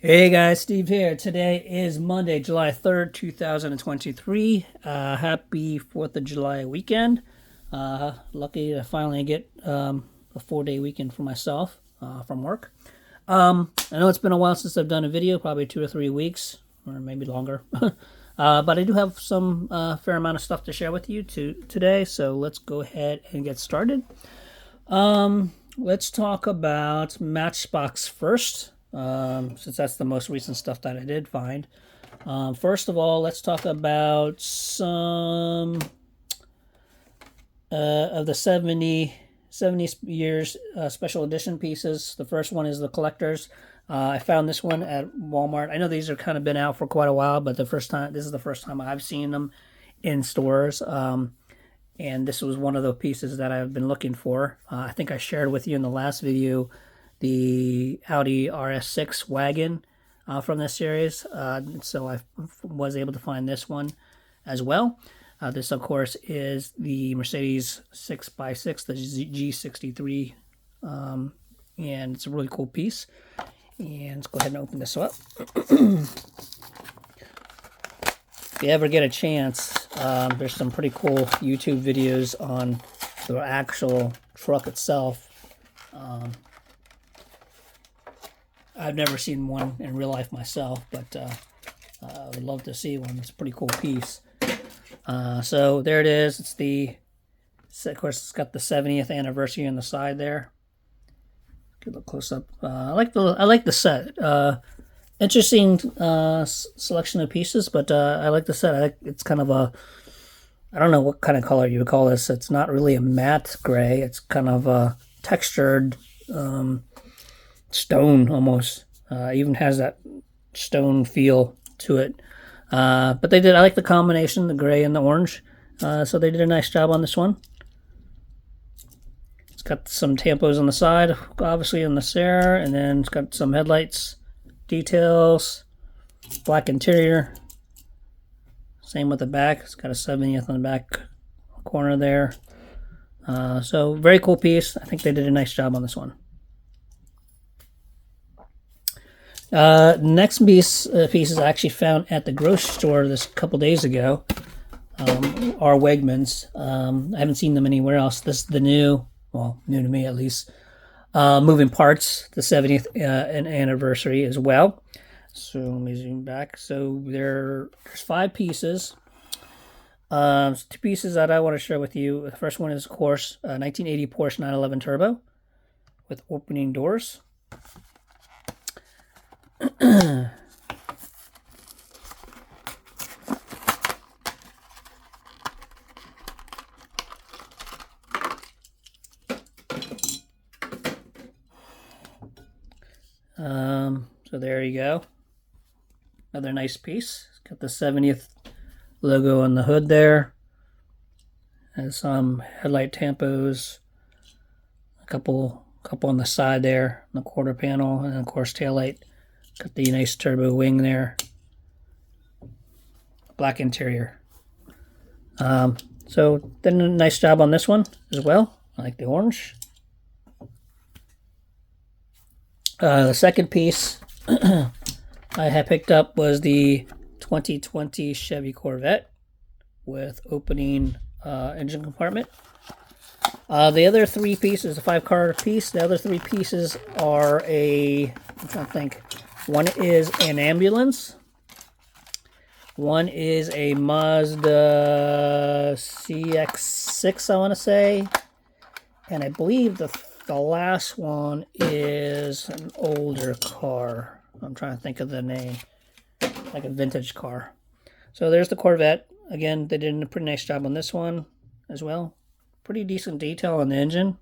Hey guys, Steve here. Today is Monday, July 3rd, 2023. Happy 4th of July weekend. Lucky to finally get a 4-day weekend for myself from work. I know it's been a while since I've done a video, probably 2 or 3 weeks, or maybe longer. But I do have some fair amount of stuff to share with you today, so let's go ahead and get started. Let's talk about Matchbox first. Since that's the most recent stuff that I did find. First of all, let's talk about some of the 70 years special edition pieces. The first one is the Collectors. I found this one at Walmart. I know these are kind of been out for quite a while, but this is the first time I've seen them in stores. And this was one of the pieces that I've been looking for. I think I shared with you in the last video the Audi RS6 wagon from this series. So I was able to find this one as well. This, of course, is the Mercedes 6x6, the G63. And it's a really cool piece. And let's go ahead and open this up. If you ever get a chance, there's some pretty cool YouTube videos on the actual truck itself. I've never seen one in real life myself, but I would love to see one. It's a pretty cool piece. So there it is. Of course, it's got the 70th anniversary on the side there. Get a look close up. I like the set. Interesting selection of pieces, but I like the set. It's kind of I don't know what kind of color you would call this. It's not really a matte gray. It's kind of a textured stone almost. Even has that stone feel to it. But I like the combination, the gray and the orange. So they did a nice job on this one. It's got some tampos on the side, obviously on the there, and then it's got some headlights, details, black interior. Same with the back. It's got a 70th on the back corner there. So very cool piece. I think they did a nice job on this one. Next piece is actually found at the grocery store this couple days ago. Are Wegmans. I haven't seen them anywhere else. This is the new to me at least, moving parts, the 70th anniversary as well. So let me zoom back. So there's 5 pieces. 2 pieces that I want to share with you. The first one is, of course, 1980 Porsche 911 Turbo with opening doors. So there you go. Another nice piece. It's got the 70th logo on the hood there. Has some headlight tampos. A couple on the side there, on the quarter panel, and of course taillight. Got the nice turbo wing there. Black interior. So did a nice job on this one as well. I like the orange. The second piece I had picked up was the 2020 Chevy Corvette with opening engine compartment. The other 3 pieces, a 5-car piece. The other 3 pieces are I'm trying to think. One is an ambulance. One is a Mazda CX-6, I want to say. And I believe the last one is an older car. I'm trying to think of the name. Like a vintage car. So there's the Corvette. Again, they did a pretty nice job on this one as well. Pretty decent detail on the engine.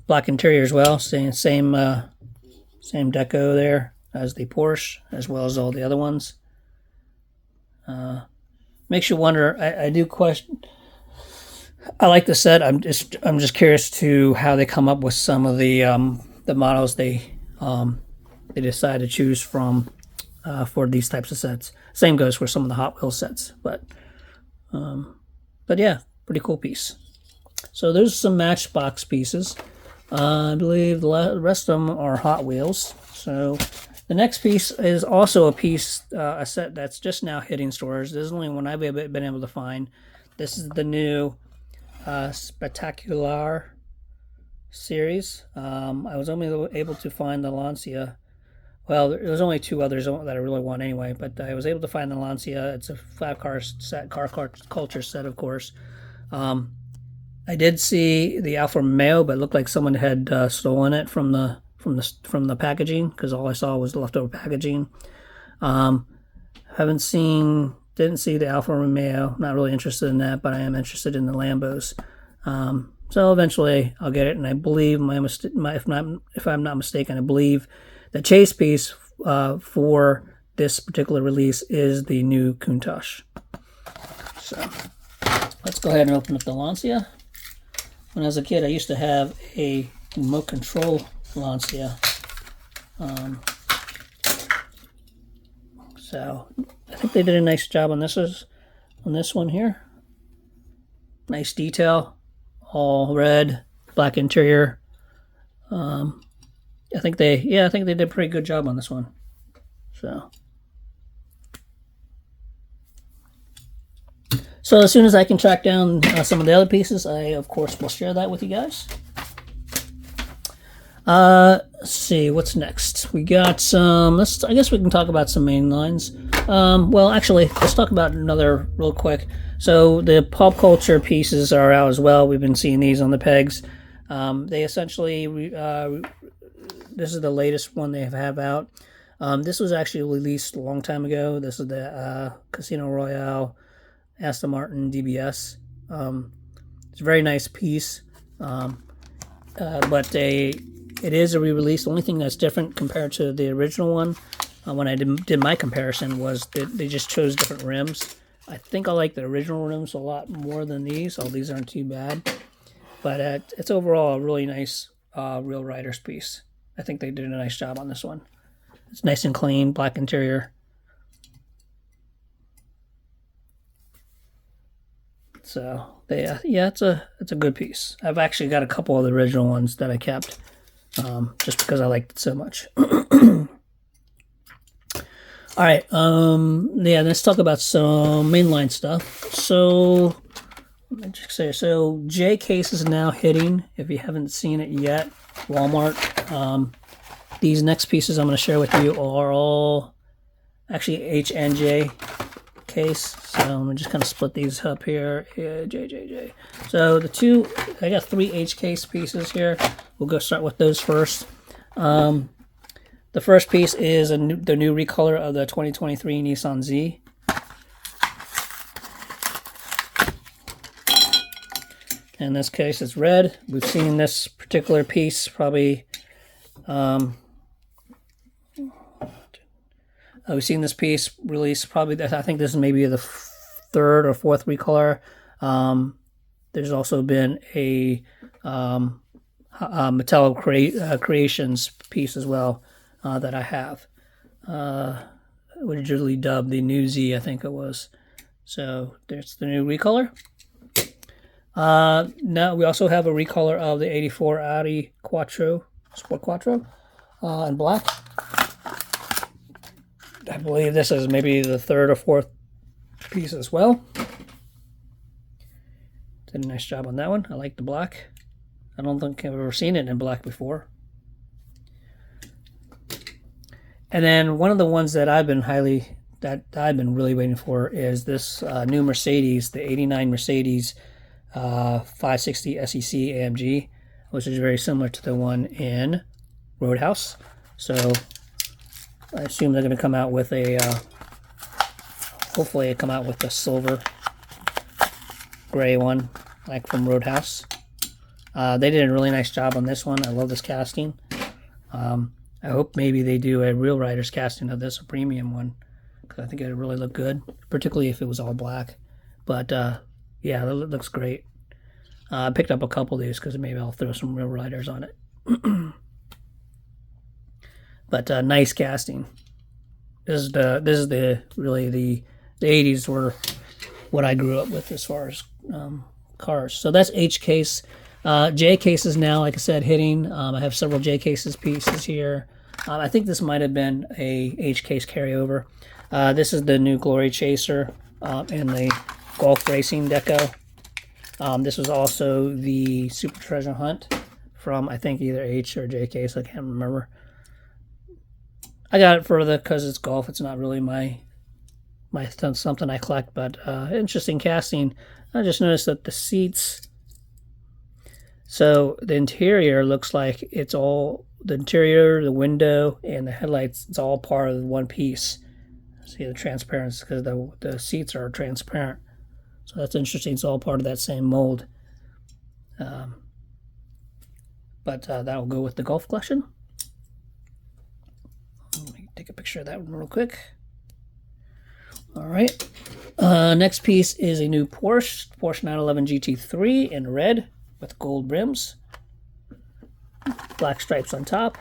Black interior as well. Same deco there as the Porsche, as well as all the other ones. Makes you wonder. I do question. I like the set. I'm just curious to how they come up with some of the models they decide to choose from for these types of sets. Same goes for some of the Hot Wheels sets, but yeah, pretty cool piece. So there's some Matchbox pieces. I believe the rest of them are Hot Wheels. So the next piece is also a piece, a set that's just now hitting stores. This is the only one I've been able to find. This is the new Spectacular series. I was only able to find the Lancia. Well, there was only two others that I really want anyway, but I was able to find the Lancia. It's a 5-car set, car culture set, of course. I did see the Alfa Romeo, but it looked like someone had stolen it from the packaging, because all I saw was leftover packaging. Didn't see the Alfa Romeo. Not really interested in that, but I am interested in the Lambos. So eventually I'll get it, and I believe if I'm not mistaken, I believe the chase piece for this particular release is the new Countach. So let's go ahead and open up the Lancia. When I was a kid, I used to have a remote control Lancia. So I think they did a nice job on this one here. Nice detail, all red, black interior. I think they did a pretty good job on this one. So as soon as I can track down some of the other pieces, I of course will share that with you guys. Let's see what's next. We got some. I guess we can talk about some main lines. Well, actually, let's talk about another real quick. So the pop culture pieces are out as well. We've been seeing these on the pegs. They essentially, this is the latest one they have out. This was actually released a long time ago. This is the Casino Royale Aston Martin DBS. It's a very nice piece, but it is a re-release. The only thing that's different compared to the original one, when I did my comparison, was that they just chose different rims. I think I like the original rims a lot more than these. Oh, these aren't too bad, but it's overall a really nice Real Riders piece. I think they did a nice job on this one. It's nice and clean, black interior. So yeah, it's a good piece. I've actually got a couple of the original ones that I kept, just because I liked it so much. All right, yeah, let's talk about some mainline stuff. So let me just say, so J Case is now hitting. If you haven't seen it yet, Walmart. These next pieces I'm going to share with you are all actually H and J case. So I'm going to just kind of split these up here. J. So I got 3 H case pieces here. We'll go start with those first. The first piece is the new recolor of the 2023 Nissan Z. In this case, it's red. We've seen this particular piece probably. We've seen this piece released probably. I think this is maybe the 3rd or 4th recolor. There's also been a Metallo Creations piece as well that I have. Originally dubbed the new Z, I think it was. So there's the new recolor. Now we also have a recolor of the 84 Audi Quattro, Sport Quattro, in black. I believe this is maybe the 3rd or 4th piece as well. Did a nice job on that one. I like the black. I don't think I've ever seen it in black before. And then one of the ones that I've been really waiting for is this new Mercedes, the 89 Mercedes 560 SEC AMG, which is very similar to the one in Roadhouse. So I assume they're going to come out with a, hopefully come out with the silver gray one, like from Roadhouse. They did a really nice job on this one. I love this casting. I hope maybe they do a Real Riders casting of this, a premium one, because I think it would really look good, particularly if it was all black. But yeah, it looks great. I picked up a couple of these because maybe I'll throw some Real Riders on it. But nice casting. This is really the 80s were what I grew up with as far as cars. So that's H case. J cases now, like I said, hitting. I have several J cases pieces here. I think this might have been a H case carryover. This is the new Glory Chaser in the Golf Racing deco. This was also the Super Treasure Hunt from, I think, either H or J case. I can't remember. I got it further because it's golf. It's not really my something I collect, but interesting casting. I just noticed that the seats. So the interior looks like it's all the interior, the window, and the headlights. It's all part of one piece. See the transparency because the seats are transparent. So that's interesting. It's all part of that same mold. But that'll go with the golf collection. Let me take a picture of that one real quick. All right. Next piece is a new Porsche 911 GT3 in red with gold rims. Black stripes on top.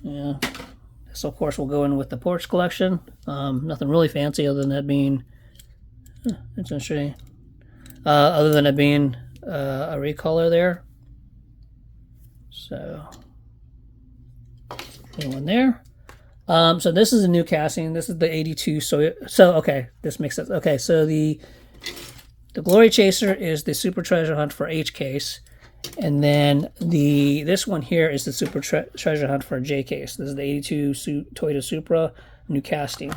Yeah. This, of course, will go in with the Porsche collection. Nothing really fancy other than that being... it's interesting. Other than it being a recolor there. So... one there. So this is a new casting. This is the 82. So okay, this makes sense. Okay, so the Glory Chaser is the Super Treasure Hunt for H case, and then this one here is the Super Treasure Hunt for J case. This is the 82 Toyota Supra new casting.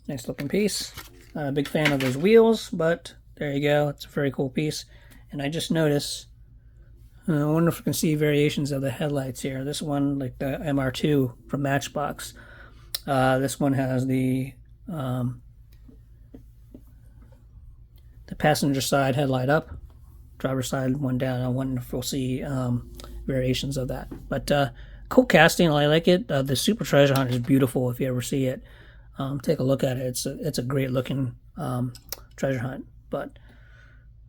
Nice looking piece. Not a big fan of those wheels, but there you go. It's a very cool piece. And I just noticed. I wonder if we can see variations of the headlights here. This one, like the MR2 from Matchbox. This one has the passenger side headlight up, driver side one down. I wonder if we'll see variations of that. But cool casting. I like it. The Super Treasure Hunt is beautiful. If you ever see it, take a look at it. It's a great looking treasure hunt. But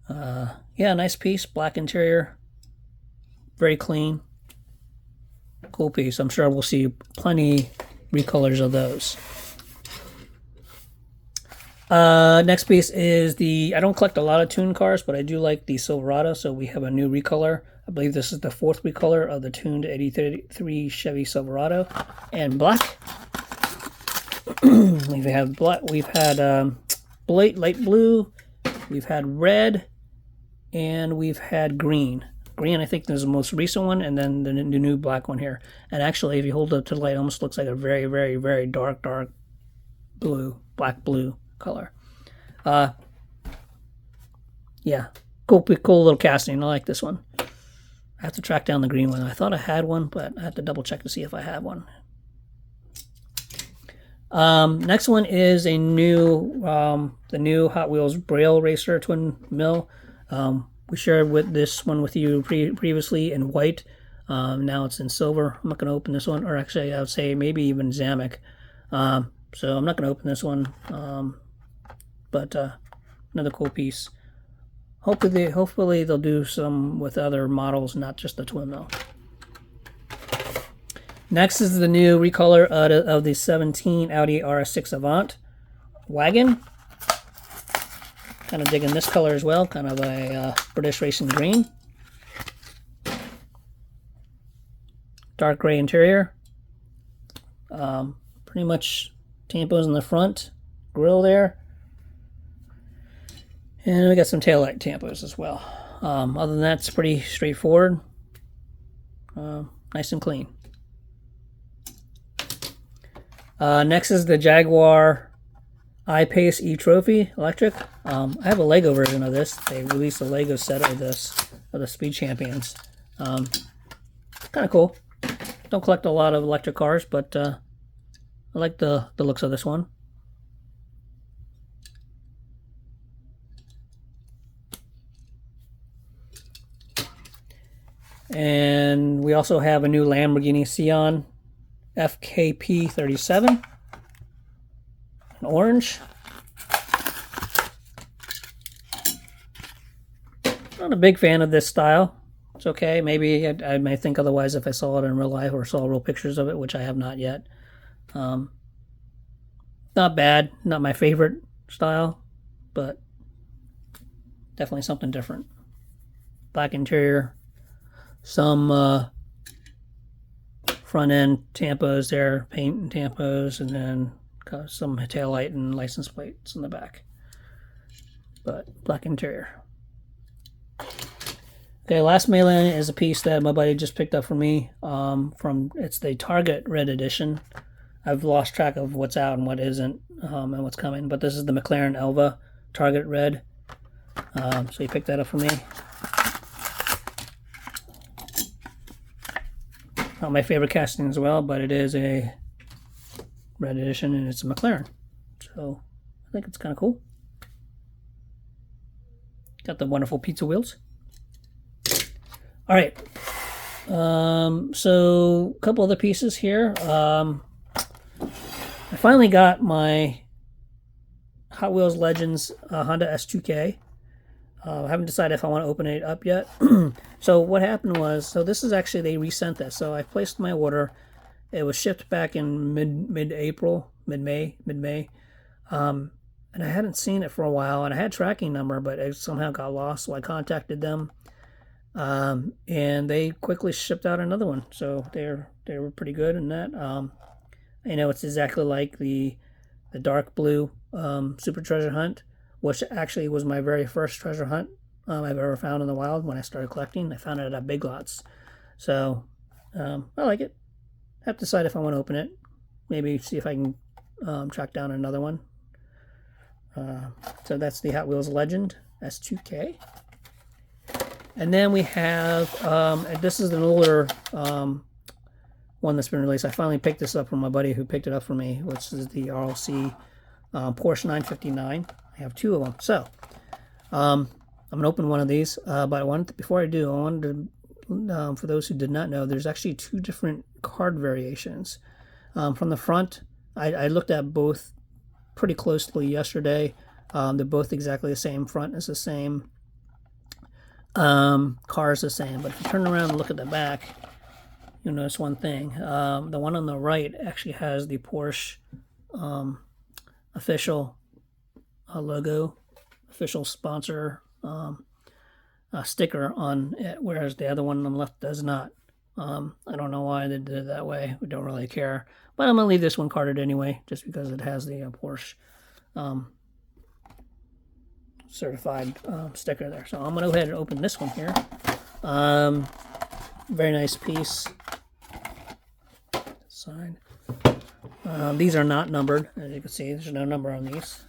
yeah, nice piece. Black interior. Very clean. Cool piece. I'm sure we'll see plenty recolors of those. Next piece is I don't collect a lot of tuned cars, but I do like the Silverado, so we have a new recolor. I believe this is the 4th recolor of the tuned 83 Chevy Silverado. And black. We've had light blue, we've had red, and we've had green. Green, I think, is the most recent one, and then the new black one here. And actually, if you hold it up to the light, it almost looks like a very, very, very dark blue, black blue color. Yeah, cool little casting. I like this one. I have to track down the green one. I thought I had one, but I have to double check to see if I have one. Next one is a new, the new Hot Wheels Braille Racer twin mill. We shared this one with you previously in white. Now it's in silver. I'm not going to open this one, or actually I would say maybe even Zamek. So I'm not going to open this one. But another cool piece. Hopefully they'll do some with other models, not just the twin mill. Next is the new recolor of the 17 Audi RS6 Avant wagon. Kind of digging this color as well, kind of a British racing green. Dark gray interior. Pretty much tampos in the front, grille there. And we got some taillight tampos as well. Other than that, it's pretty straightforward. Nice and clean. Next is the Jaguar IPace e-Trophy electric. I have a Lego version of this. They released a Lego set of the Speed Champions. Kind of cool. Don't collect a lot of electric cars, but I like the looks of this one. And we also have a new Lamborghini Sion FKP 37. An orange. Not a big fan of this style. It's okay. Maybe I may think otherwise if I saw it in real life or saw real pictures of it, which I have not yet. Not bad, not my favorite style, but definitely something different. Black interior, some front end tampos there, paint and tampos, and then some tail light and license plates in the back. But black interior. Okay, last mail-in is a piece that my buddy just picked up for me. It's the Target Red Edition. I've lost track of what's out and what isn't, and what's coming. But this is the McLaren Elva Target Red. So he picked that up for me. Not my favorite casting as well, but it is a Red Edition and it's a McLaren. So I think it's kind of cool. Got the wonderful pizza wheels. All right. So a couple other pieces here. I finally got my Hot Wheels Legends Honda S2K. I haven't decided if I want to open it up yet. So what happened was, so this is actually, they resent this. So I placed my order. It was shipped back in mid-April, mid-May. And I hadn't seen it for a while, and I had tracking number, but it somehow got lost. So I contacted them, and they quickly shipped out another one. So they were pretty good in that. You know, it's exactly like the dark blue Super Treasure Hunt, which actually was my very first treasure hunt I've ever found in the wild when I started collecting. I found it at Big Lots. So I like it. I have to decide if I want to open it. Maybe see if I can track down another one. So that's the Hot Wheels Legend S2K. And then we have, this is an older one that's been released. I finally picked this up from my buddy who picked it up for me, which is the RLC Porsche 959. I have two of them. So I'm going to open one of these, but before I do, I wanted to, for those who did not know, there's actually two different card variations. From the front, I looked at both pretty closely yesterday. They're both exactly the same. Front is the same. Car is the same. But if you turn around and look at the back, you'll notice one thing. The one on the right actually has the Porsche official logo, official sponsor sticker on it, whereas the other one on the left does not. I don't know why they did it that way. We don't really care. But I'm going to leave this one carded anyway, just because it has the Porsche certified sticker there. So I'm going to go ahead and open this one here. Very nice piece. Sign. These are not numbered, as you can see. There's no number on these.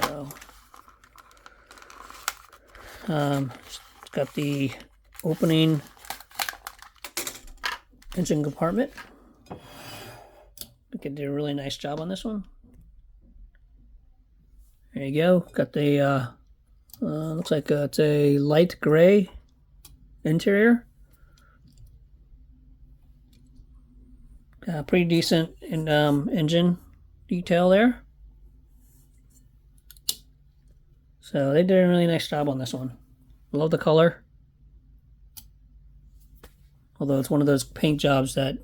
So it's got the opening engine compartment. We could do a really nice job on this one. There you go. Got the looks like it's a light gray interior. Pretty decent engine detail there. So they did a really nice job on this one. Love the color. Although it's one of those paint jobs that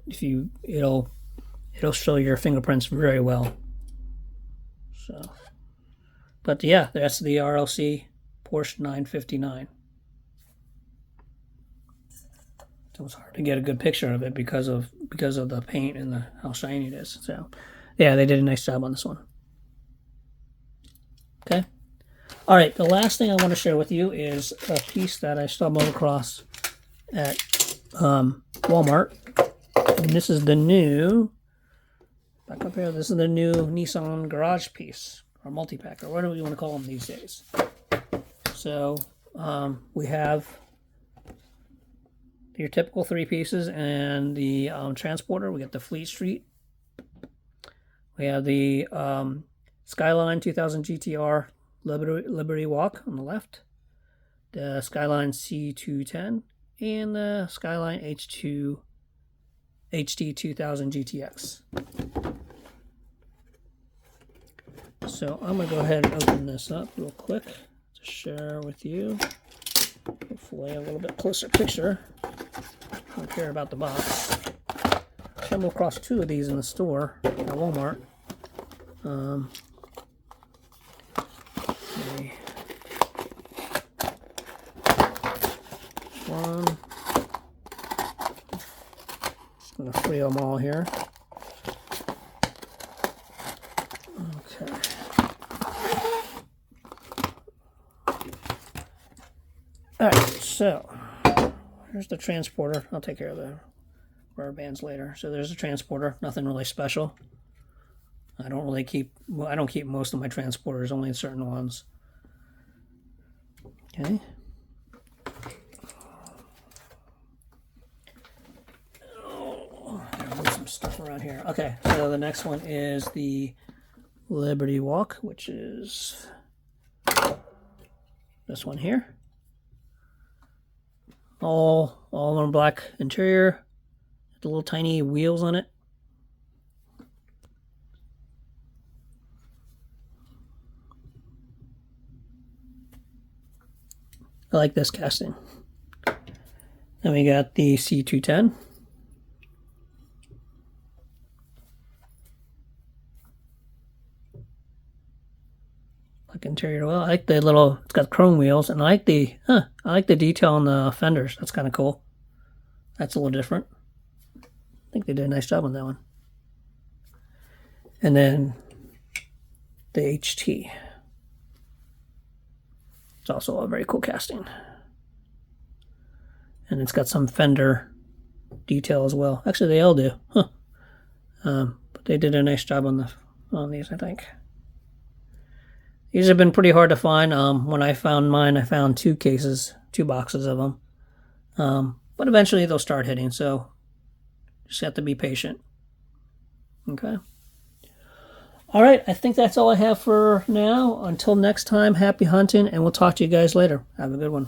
it'll show your fingerprints very well. So, but yeah, that's the RLC Porsche 959. So it's hard to get a good picture of it because of the paint and how shiny it is. So yeah, they did a nice job on this one. Okay. All right, the last thing I want to share with you is a piece that I stumbled across at Walmart. And this is the new, back up here, this is the new Nissan Garage piece, or multi-pack, or whatever you want to call them these days. So we have your typical three pieces and the transporter. We got the Fleet Street. We have the Skyline 2000 GTR Liberty Walk on the left, the Skyline C210, and the Skyline HD 2000 GTX. So I'm going to go ahead and open this up real quick to share with you. Hopefully a little bit closer picture. I don't care about the box. stumbled across 2 of these in the store at Walmart. Okay. One. Just gonna free them all here. Okay. All right, so here's the transporter. I'll take care of the rubber bands later. So there's a transporter. Nothing really special. I don't keep most of my transporters, only certain ones. Okay. Move some stuff around here. Okay, so the next one is the Liberty Walk, which is this one here. All on black interior, the little tiny wheels on it. I like this casting. Then we got the C210. Like interior well. I like the little, it's got chrome wheels, and I like the detail on the fenders. That's kind of cool. That's a little different. I think they did a nice job on that one. And then the HT. It's also a very cool casting. And it's got some fender detail as well. Actually, they all do. Huh. But they did a nice job on these, I think. These have been pretty hard to find. When I found mine, I found 2 boxes of them. But eventually they'll start hitting, so just have to be patient. Okay. All right, I think that's all I have for now. Until next time, happy hunting, and we'll talk to you guys later. Have a good one.